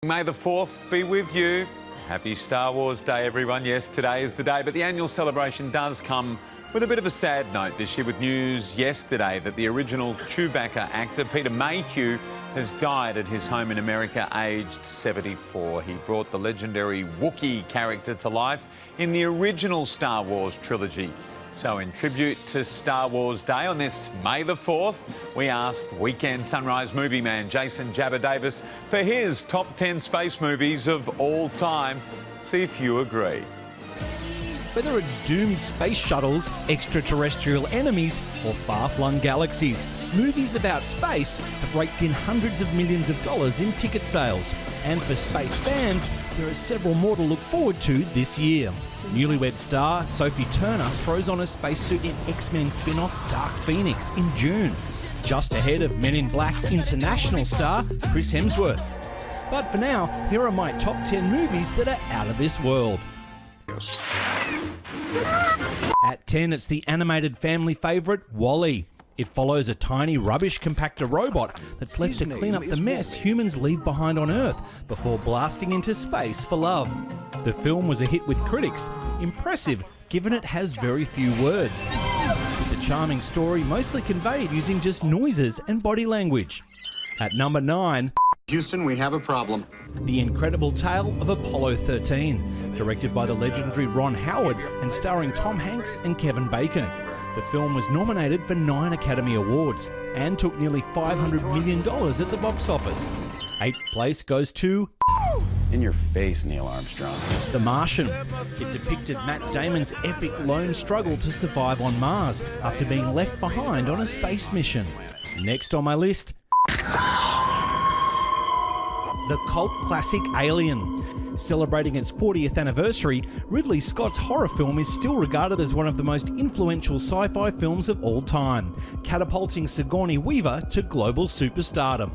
May the 4th be with you. Happy Star Wars Day, everyone. Yes, today is the day, but the annual celebration does come with a bit of a sad note this year, with news yesterday that the original Chewbacca actor, Peter Mayhew, has died at his home in America, aged 74. He brought the legendary Wookiee character to life in the original Star Wars trilogy. So in tribute to Star Wars Day on this May the 4th, we asked Weekend Sunrise movie man Jason Jabba Davis for his top 10 space movies of all time. See if you agree. Whether it's doomed space shuttles, extraterrestrial enemies, or far-flung galaxies, movies about space have raked in hundreds of millions of dollars in ticket sales. And for space fans, there are several more to look forward to this year. Newlywed star Sophie Turner throws on a spacesuit in X-Men spin-off Dark Phoenix in June, just ahead of Men in Black international star Chris Hemsworth. But for now, here are my top 10 movies that are out of this world. At 10, it's the animated family favourite WALL-E. It follows a tiny rubbish compactor robot that's left to clean up the mess humans leave behind on Earth before blasting into space for love. The film was a hit with critics, impressive given it has very few words, with the charming story mostly conveyed using just noises and body language. At number 9, Houston, we have a problem. The Incredible Tale of Apollo 13, directed by the legendary Ron Howard and starring Tom Hanks and Kevin Bacon. The film was nominated for 9 Academy Awards and took nearly $500 million at the box office. 8th place goes to In your face, Neil Armstrong. The Martian. It depicted Matt Damon's epic lone struggle to survive on Mars after being left behind on a space mission. Next on my list, the cult classic Alien. Celebrating its 40th anniversary, Ridley Scott's horror film is still regarded as one of the most influential sci-fi films of all time, catapulting Sigourney Weaver to global superstardom.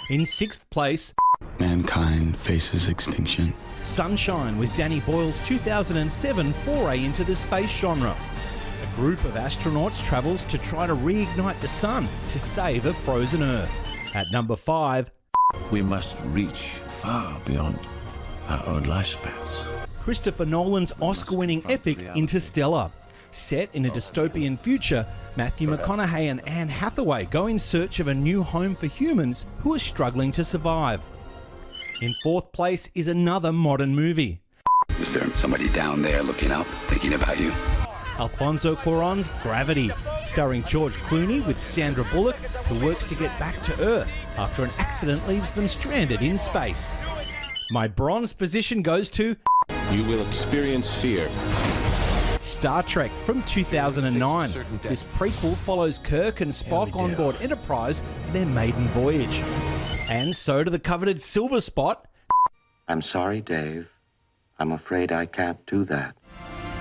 In 6th place, Mankind faces extinction. Sunshine was Danny Boyle's 2007 foray into the space genre. A group of astronauts travels to try to reignite the sun to save a frozen Earth. At number 5, we must reach far beyond our own lifespans. Christopher Nolan's Oscar-winning epic Interstellar. Set in a dystopian future, Matthew McConaughey and Anne Hathaway go in search of a new home for humans who are struggling to survive. In 4th place is another modern movie. Is there somebody down there looking up, thinking about you? Alfonso Cuarón's Gravity, starring George Clooney with Sandra Bullock, who works to get back to Earth after an accident leaves them stranded in space. My bronze position goes to You will experience fear. Star Trek from 2009. This prequel follows Kirk and Spock on board Enterprise for their maiden voyage. And so to the coveted silver spot. I'm sorry, Dave. I'm afraid I can't do that.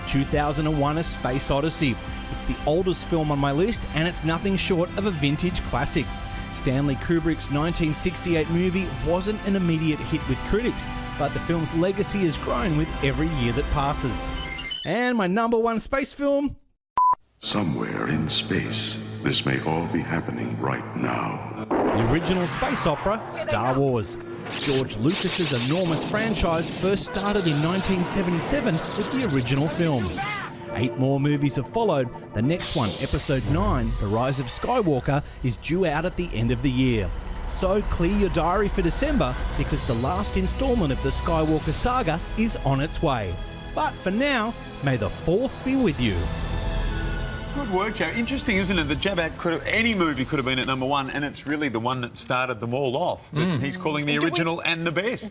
2001: A Space Odyssey. It's the oldest film on my list, and it's nothing short of a vintage classic. Stanley Kubrick's 1968 movie wasn't an immediate hit with critics, but the film's legacy has grown with every year that passes. And my number 1 space film? Somewhere in space, this may all be happening right now. The original space opera, Star Wars. George Lucas's enormous franchise first started in 1977 with the original film. 8 more movies have followed. The next one, Episode 9, The Rise of Skywalker, is due out at the end of the year. So clear your diary for December, because the last instalment of the Skywalker saga is on its way. But for now, may the 4th be with you. Good work, Joe. Interesting, isn't it, that Jabba any movie could have been at number 1, and it's really the one that started them all off, that he's calling the original and the best.